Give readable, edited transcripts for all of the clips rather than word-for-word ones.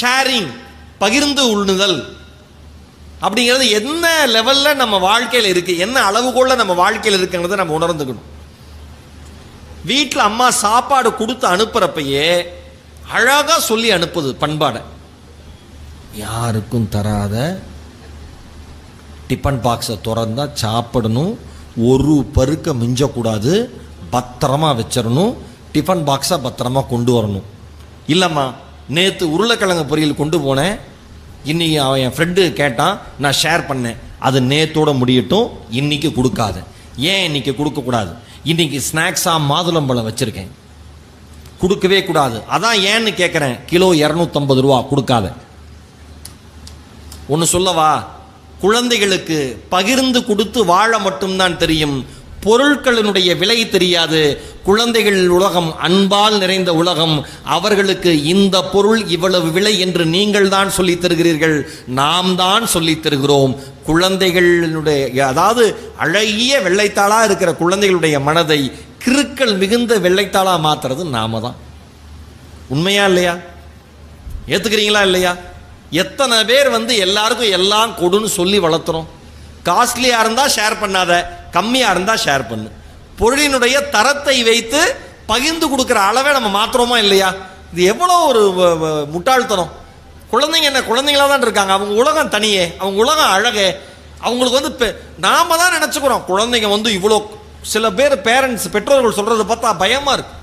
Sharing, பகிர்ந்து உண்ணுதல் அப்படிங்கிறது என்ன லெவலில் நம்ம வாழ்க்கையில் இருக்குது, என்ன அளவுகோல நம்ம வாழ்க்கையில் இருக்குங்கிறத நம்ம உணர்ந்துக்கணும். வீட்டில் அம்மா சாப்பாடு கொடுத்து அனுப்புகிறப்பயே அழகாக சொல்லி அனுப்புது பண்பாடை. யாருக்கும் தராத டிஃபன் பாக்ஸை திறந்தா சாப்பிடணும், ஒரு பருக்க மிஞ்சக்கூடாது, பத்திரமா வச்சிடணும், டிஃபன் பாக்ஸை பத்திரமா கொண்டு வரணும். இல்லைம்மா, நேற்று உருளைக்கிழங்கு பொரியல் கொண்டு போனேன், இன்னைக்கு அவன் என் ஃப்ரெண்டு கேட்டான், நான் ஷேர் பண்ணேன், அது நேத்தோட முடியட்டும், இன்னைக்கு கொடுக்காத. ஏன் இன்னைக்கு கொடுக்கக்கூடாது? இன்னைக்கு ஸ்நாக்ஸாக மாதுளம்பழம் வச்சுருக்கேன், கொடுக்கவே கூடாது. அதான் ஏன்னு கேட்குறேன், கிலோ 250 ரூபா, கொடுக்காத. ஒன்று சொல்லவா, குழந்தைகளுக்கு பகிர்ந்து கொடுத்து வாழ மட்டும்தான் தெரியும், பொருட்களினுடைய விலை தெரியாது. குழந்தைகள் உலகம் அன்பால் நிறைந்த உலகம். அவர்களுக்கு இந்த பொருள் இவ்வளவு விலை என்று நீங்கள் தான் சொல்லித் தருகிறீர்கள், நாம் தான் சொல்லித் தருகிறோம். குழந்தைகளுடைய, அதாவது அழகிய வெள்ளைத்தாளாக இருக்கிற குழந்தைகளுடைய மனதை கிறுக்கள் மிகுந்த வெள்ளைத்தாளாக மாற்றுறது நாம தான். உண்மையா இல்லையா? ஏற்றுக்கிறீங்களா இல்லையா? எத்தனை பேர் எல்லாருக்கும் எல்லாம் கொடுன்னு சொல்லி வளர்த்துறோம். காஸ்ட்லியாக இருந்தால் ஷேர் பண்ணாத, கம்மியாக இருந்தால் ஷேர் பண்ணு. பொருளினுடைய தரத்தை வைத்து பகிர்ந்து கொடுக்குற அளவை நம்ம மாற்றுறோமா இல்லையா? இது எவ்வளோ ஒரு முட்டாள்தனம். குழந்தைங்க என்ன குழந்தைங்களாக தான் இருக்காங்க, அவங்க உலகம் தனியே, அவங்க உலகம் அழகே. அவங்களுக்கு நாம தான் நினச்சிக்கிறோம் குழந்தைங்க இவ்வளோ. சில பேர் பேரண்ட்ஸ், பெற்றோர்கள் சொல்கிறத பார்த்தா பயமாக இருக்கு.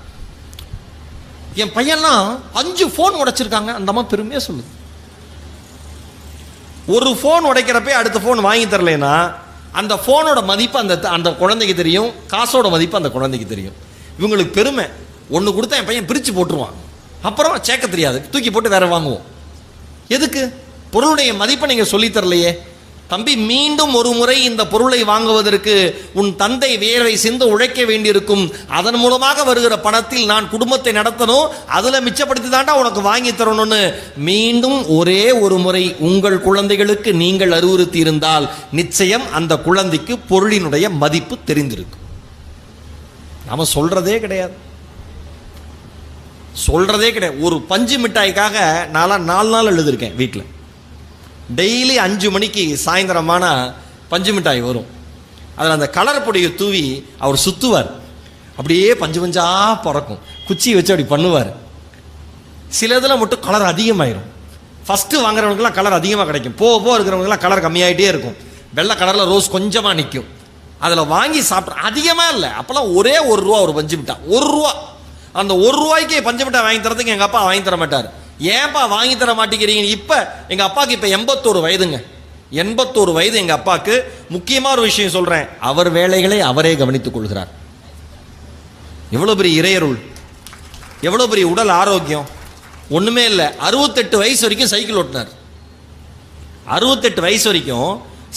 என் பையன்லாம் 5 ஃபோன் உடைச்சிருக்காங்க, அந்த அம்மா பெருமையாக சொல்லுது. ஒரு ஃபோன் உடைக்கிறப்ப அடுத்த ஃபோன் வாங்கி தரலைன்னா அந்த ஃபோனோட மதிப்பு அந்த குழந்தைக்கு தெரியும், காசோட மதிப்பு அந்த குழந்தைக்கு தெரியும். இவங்களுக்கு பெருமை. ஒன்று கொடுத்தா என் பையன் பிரித்து போட்டுருவான், அப்புறம் சேர்க்க தெரியாது, தூக்கி போட்டு வேற வாங்குவோம். எதுக்கு? பொருளுடைய மதிப்பை நீங்கள் சொல்லித்தரலையே. தம்பி, மீண்டும் ஒரு முறை இந்த பொருளை வாங்குவதற்கு உன் தந்தை வேர்வை சிந்து உழைக்க வேண்டியிருக்கும். அதன் மூலமாக வருகிற பணத்தில் நான் குடும்பத்தை நடத்தணும், அதில் மிச்சப்படுத்தி தாண்டா உனக்கு வாங்கி தரணும்னு மீண்டும் ஒரே ஒரு முறை உங்கள் குழந்தைகளுக்கு நீங்கள் அறிவுறுத்தி இருந்தால் நிச்சயம் அந்த குழந்தைக்கு பொருளினுடைய மதிப்பு தெரிந்திருக்கும். நாம சொல்றதே கிடையாது. ஒரு பஞ்சு மிட்டாய்க்காக நான் 4 நாள் எழுதியிருக்கேன் வீட்டில். டெய்லி 5 மணிக்கு சாயந்தரமான பஞ்சு மிட்டாய் வரும். அதில் அந்த கலர் பொடியை தூவி அவர் சுற்றுவார், அப்படியே பஞ்சு பஞ்சா பறக்கும். குச்சி வச்சு அப்படி பண்ணுவார். சில இதில் மட்டும் கலர் அதிகமாயிரும். ஃபஸ்ட்டு வாங்குறவங்களுக்குலாம் கலர் அதிகமாக கிடைக்கும், போக இருக்கிறவங்களுக்குலாம் கலர் கம்மியாகிட்டே இருக்கும். வெள்ளை கலரில் ரோஸ் கொஞ்சமாக நிற்கும். அதில் வாங்கி சாப்பிட்ற அதிகமாக இல்லை. அப்போல்லாம் ஒரே 1 ரூபா ஒரு பஞ்சு மிட்டாய், 1 ரூபா. அந்த 1 ரூபாய்க்கு பஞ்சு மிட்டாய் வாங்கி தரதுக்கு எங்கள் அப்பா வாங்கி தர மாட்டார். ஏன்பா வாங்கி தர மாட்டேங்கிறீங்க? இப்போ எங்கள் அப்பாவுக்கு இப்போ 81 வயதுங்க. 81 வயது எங்கள் அப்பாவுக்கு. முக்கியமாக ஒரு விஷயம் சொல்கிறேன், அவர் வேலைகளை அவரே கவனித்துக் கொள்கிறார். எவ்வளோ பெரிய இறையருள், எவ்வளோ பெரிய உடல் ஆரோக்கியம். ஒன்றுமே இல்லை, 68 வயசு வரைக்கும் சைக்கிள் ஓட்டினார். 68 வயசு வரைக்கும்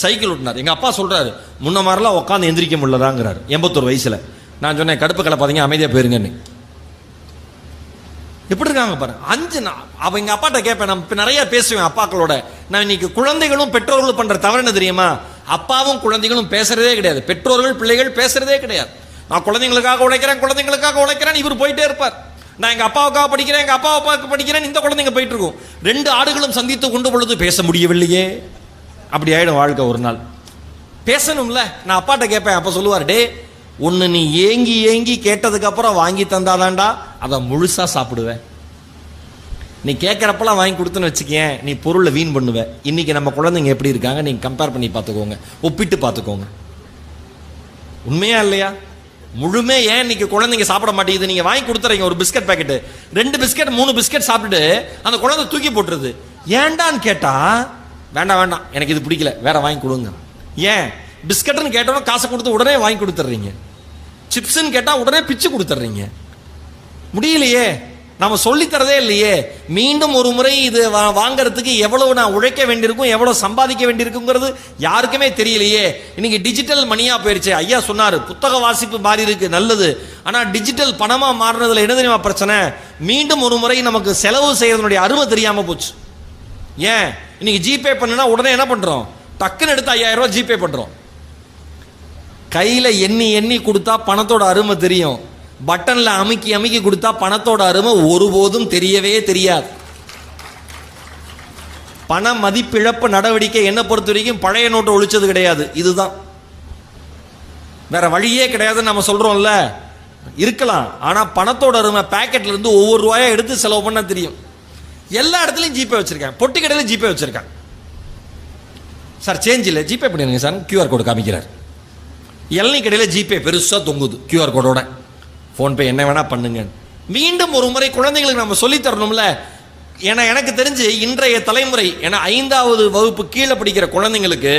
சைக்கிள் ஓட்டினார். எங்கள் அப்பா சொல்கிறாரு, முன்ன மாதிரிலாம் உட்காந்து எந்திரிக்க முடியலதாங்கிறார் 81 வயசில். நான் சொன்னேன், கடுப்பு கலை பார்த்தீங்க, அமைதியாக போயிருங்கன்னு. எப்படி இருக்காங்க பாரு. 5 நாள் அவ எங்கள் அப்பாட்ட கேட்பேன், நான் இப்போ நிறைய பேசுவேன் அப்பாக்களோட. நான் இன்னைக்கு குழந்தைகளும் பெற்றோர்களும் பண்ணுற தவறு என்ன தெரியுமா? அப்பாவும் குழந்தைகளும் பேசுறதே கிடையாது, பெற்றோர்கள் பிள்ளைகள் பேசுறதே கிடையாது. நான் குழந்தைங்களுக்காக உழைக்கிறேன், இவர் போயிட்டே இருப்பார். நான் எங்கள் அப்பாவுக்காக படிக்கிறேன், எங்கள் அப்பாவுக்கு படிக்கிறேன், இந்த குழந்தைங்க போயிட்டு இருக்கும். 2 ஆடுகளும் சந்தித்து கொண்டு பொழுது பேச முடியவில்லையே, அப்படி ஆயிடும் வாழ்க்கை. ஒரு நாள் பேசணும்ல. நான் அப்பாட்ட கேட்பேன், அப்போ சொல்லுவார், டே ஒன்று நீ ஏங்கி ஏங்கி கேட்டதுக்கு அப்புறம் வாங்கி தந்தாதாண்டா அதை முழுசா சாப்பிடுவேன். நீ கேட்குறப்பெல்லாம் வாங்கி கொடுத்துன்னு வச்சுக்கேன், நீ பொருளை வீண் பண்ணுவேன். இன்னைக்கு நம்ம குழந்தைங்க எப்படி இருக்காங்க நீங்கள் கம்பேர் பண்ணி பார்த்துக்கோங்க, ஒப்பிட்டு பார்த்துக்கோங்க. உண்மையா இல்லையா? முழுமே ஏன் இன்னைக்கு குழந்தைங்க சாப்பிட மாட்டேங்குது? நீங்கள் வாங்கி கொடுத்துறீங்க ஒரு பிஸ்கட் பேக்கெட்டு, 2 பிஸ்கட் 3 பிஸ்கட் சாப்பிட்டுட்டு அந்த குழந்தை தூக்கி போட்டுருது. ஏண்டான்னு கேட்டா, வேண்டாம் எனக்கு இது பிடிக்கல, வேற வாங்கி கொடுங்க. ஏன்? பிஸ்கட்னு கேட்டோன்னா காசை கொடுத்து உடனே வாங்கி கொடுத்துட்றீங்க, சிப்ஸ்ன்னு கேட்டால் உடனே பிச்சு கொடுத்துட்றீங்க. முடியலையே, நம்ம சொல்லித்தரதே இல்லையே. மீண்டும் ஒரு முறை இது வாங்கிறதுக்கு எவ்வளவு நான் உழைக்க வேண்டியிருக்கும், எவ்வளவு சம்பாதிக்க வேண்டியிருக்குங்கிறது யாருக்குமே தெரியலையே. இன்னைக்கு டிஜிட்டல் மணியா போயிருச்சு. ஐயா சொன்னார், புத்தக வாசிப்பு மாறி இருக்கு, நல்லது. ஆனால் டிஜிட்டல் பணமாக மாறினதுல என்ன தெரியுமா பிரச்சனை? மீண்டும் ஒரு முறை நமக்கு செலவு செய்யறதுனுடைய அருமை தெரியாமல் போச்சு. ஏன்? இன்னைக்கு ஜிபே பண்ணுனா உடனே என்ன பண்ணுறோம்? டக்குன்னு எடுத்து 5000 ரூபா ஜிபே பண்ணுறோம். கையில் எண்ணி எண்ணி கொடுத்தா பணத்தோட அருமை தெரியும், பட்டனில் அமுக்கி அமுக்கி கொடுத்தா பணத்தோட அருமை ஒருபோதும் தெரியவே தெரியாது. பண மதிப்பிழப்பு நடவடிக்கை என்ன பொறுத்த வரைக்கும் பழைய நோட்டை ஒழிச்சது கிடையாது. இதுதான், வேற வழியே கிடையாதுன்னு நம்ம சொல்றோம்ல. இருக்கலாம், ஆனா பணத்தோட அருமை பேக்கெட்ல இருந்து ஒவ்வொரு ரூபாயா எடுத்து செலவு பண்ண தெரியும். எல்லா இடத்துலையும் ஜிபே வச்சிருக்கேன், பொட்டி கடையில ஜிபே வச்சிருக்கேன். சார் சேஞ்ச் இல்லை, ஜிபே பண்ணிடுங்க சார், QR கோடு காமிக்கிறார். இளநீ கடையில் ஜிபே பெருசாக தொங்குது QR கோடோட, ஃபோன்பே என்ன வேணா பண்ணுங்க. மீண்டும் ஒரு முறை குழந்தைங்களுக்கு நம்ம சொல்லி தரணும்ல. ஏன்னா எனக்கு தெரிஞ்சு இன்றைய தலைமுறை, ஏன்னா 5வது வகுப்பு கீழே படிக்கிற குழந்தைங்களுக்கு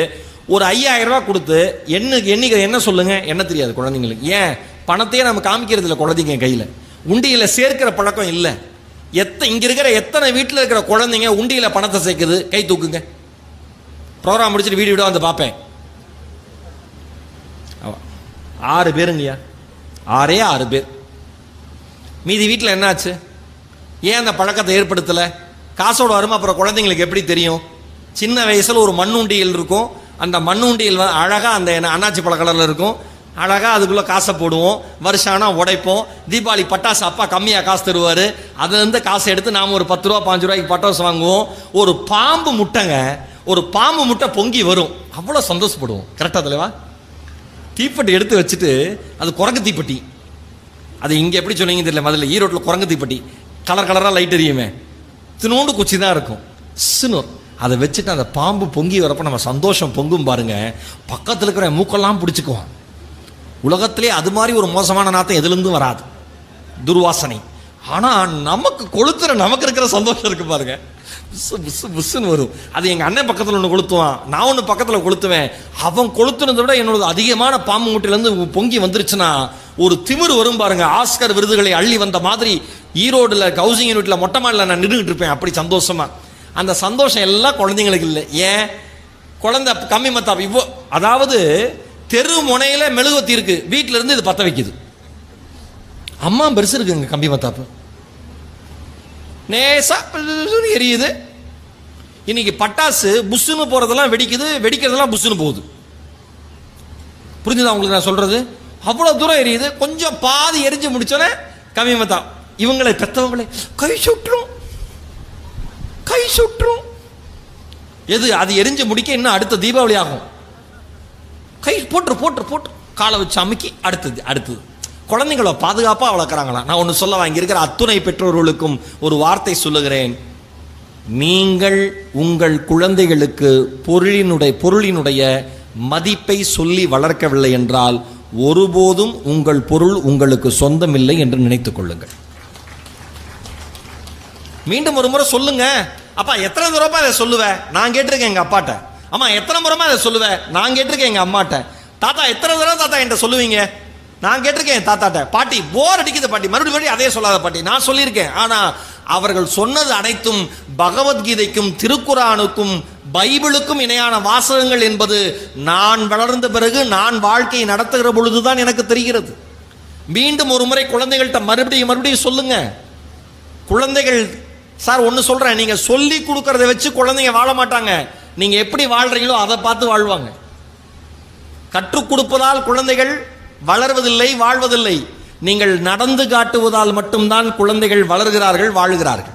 ஒரு 5000 ரூபாய் கொடுத்து என்ன சொல்லுங்க, என்ன தெரியாது குழந்தைங்களுக்கு. ஏன் பணத்தையே நம்ம காமிக்கிறது இல்லை குழந்தைங்க கையில். உண்டியில் சேர்க்கிற பழக்கம் இல்லை. இங்க இருக்கிற எத்தனை வீட்டில் இருக்கிற குழந்தைங்க உண்டியில் பணத்தை சேர்க்குது? கை தூக்குங்க. ப்ரோக்ராம் முடிச்சுட்டு வீடியோ வந்து பார்ப்பேன். 6 பேருங்கய்யா, 6 பேர். மீதி வீட்டில் என்னாச்சு? ஏன் அந்த பழக்கத்தை ஏற்படுத்தலை? காசோட வரும். அப்புறம் குழந்தைங்களுக்கு எப்படி தெரியும்? சின்ன வயசில் ஒரு மண்ணுண்டியல் இருக்கும். அந்த மண்ணுண்டியல் அழகாக அந்த அண்ணாச்சி பழ கலரில் இருக்கும். அழகாக அதுக்குள்ளே காசை போடுவோம். வருஷம் ஆனால் உடைப்போம். தீபாவளி பட்டாசு அப்பா கம்மியாக காசு தருவார். அதுலேருந்து காசை எடுத்து நாம் ஒரு 10 ரூபா 5 ரூபாய்க்கு பட்டாசு வாங்குவோம். ஒரு பாம்பு முட்டைங்க, ஒரு பாம்பு முட்டை பொங்கி வரும், அவ்வளோ சந்தோஷப்படுவோம். கரெக்டாக தலைவா? தீப்பெட்டி எடுத்து வச்சுட்டு, அது குரங்கு தீப்பெட்டி. அது இங்கே எப்படி சொன்னீங்க தெரியல, முதல்ல ஈரோட்டில் குரங்கு தீப்பெட்டி கலர் கலராக லைட் எரியுமே, தினோண்டு குச்சி தான் இருக்கும். சின்ன அதை வச்சுட்டு அந்த பாம்பு பொங்கி வரப்போ நம்ம சந்தோஷம் பொங்கும் பாருங்க. பக்கத்தில் இருக்கிற மூக்கெல்லாம் பிடிச்சிக்குவோம். உலகத்திலே அது மாதிரி ஒரு மோசமான நாத்தம் எதுலேருந்து வராது, துர்வாசனை. ஆனால் நமக்கு கொளுத்துற நமக்கு இருக்கிற சந்தோஷம் இருக்கு பாருங்க, புஸ்ஸுன்னு வரும். அது எங்கள் அண்ணன் பக்கத்தில் ஒன்று கொளுத்துவான், நான் ஒன்று பக்கத்தில் கொளுத்துவேன். அவன் கொளுத்துனதை விட என்னோட அதிகமான பாம்பு மூட்டையிலேருந்து பொங்கி வந்துருச்சுன்னா ஒரு திமிரு வரும் பாருங்க. ஆஸ்கர் விருதுகளை அள்ளி வந்த மாதிரி ஈரோடுல ஹவுசிங் யூனிட்ல மொட்டை மாடியில் நான் நின்றுகிட்டு இருப்பேன், அப்படி சந்தோஷமா. அந்த சந்தோஷம் எல்லாம் குழந்தைங்களுக்கு இல்லை. ஏன்? குழந்தை கம்மி மத்தாப்பு இவ்வளோ, அதாவது தெரு முனையில மெழுகுவத்தி இருக்கு, வீட்டில இருந்து இது பத்த வைக்குது. அம்மா பெருசு இருக்குங்க கம்பி மத்தாப்பு, நேசா எரியுது. இன்னைக்கு பட்டாசு புஷ்ஷுன்னு போறதெல்லாம் வெடிக்குது, வெடிக்கிறதெல்லாம் புஷ்ஷுன்னு போகுது. புரிஞ்சுதா உங்களுக்கு நான் சொல்றது? அவ்வளவு தூரம் எரியுது. கொஞ்சம் பாதி எரிஞ்சு முடிச்சோன்னே கம்மி மத்தா. இவங்களை பெற்றவங்களே கை சுற்றும், கை சுற்றும். எது? அது எரிஞ்சு முடிக்க இன்னும் அடுத்த தீபாவளி ஆகும். கை போட்டு போட்டு போட்டு காலை வச்சு அமுக்கி அடுத்தது. குழந்தைங்கள பாதுகாப்பாக வளர்க்குறாங்களா? நான் ஒன்று சொல்ல வாங்கி இருக்கிற அத்துணை பெற்றோர்களுக்கும் ஒரு வார்த்தை சொல்லுகிறேன். நீங்கள் உங்கள் குழந்தைகளுக்கு பொருளினுடைய மதிப்பை சொல்லி வளர்க்கவில்லை என்றால் ஒருபோதும் உங்கள் பொருள் உங்களுக்கு சொந்தமில்லை என்று நினைத்துக் கொள்ளுங்கள். மீண்டும் ஒரு முறை சொல்லுங்க. அப்பா எத்தனை தூரப்பா அதை சொல்லுவேன்? நான் கேட்டிருக்கேன் எங்க அப்பாட்ட. அம்மா எத்தனை முறைமா அதை சொல்லுவேன்? நான் கேட்டிருக்கேன் எங்க அம்மாட்ட. தாத்தா எத்தனை தடவை தாத்தா என்கிட்ட சொல்லுவீங்க? நான் கேட்டிருக்கேன் தாத்தாட்ட. பாட்டி போர் அடிக்குது பாட்டி, மறுபடியும் அதே சொல்லாத பாட்டி. நான் சொல்லியிருக்கேன். ஆனா அவர்கள் சொன்னது அனைத்தும் பகவத்கீதைக்கும் திருக்குரானுக்கும் பைபிளுக்கும் இணையான வாசகங்கள் என்பது நான் வளர்ந்த பிறகு நான் வாழ்க்கையை நடத்துகிற பொழுதுதான் எனக்கு தெரிகிறது. மீண்டும் ஒரு முறை குழந்தைகள்கிட்ட மறுபடியும் சொல்லுங்க. குழந்தைகள் சார் ஒன்று சொல்றேன், நீங்க சொல்லி கொடுக்கறத வச்சு குழந்தைங்க வாழ மாட்டாங்க. நீங்க எப்படி வாழ்றீங்களோ அதை பார்த்து வாழ்வாங்க. கற்றுக் கொடுப்பதால் குழந்தைகள் வளர்வதில்லை, வாழ்வதில்லை. நீங்கள் நடந்து காட்டுவதால் மட்டும்தான் குழந்தைகள் வளர்கிறார்கள், வாழுகிறார்கள்.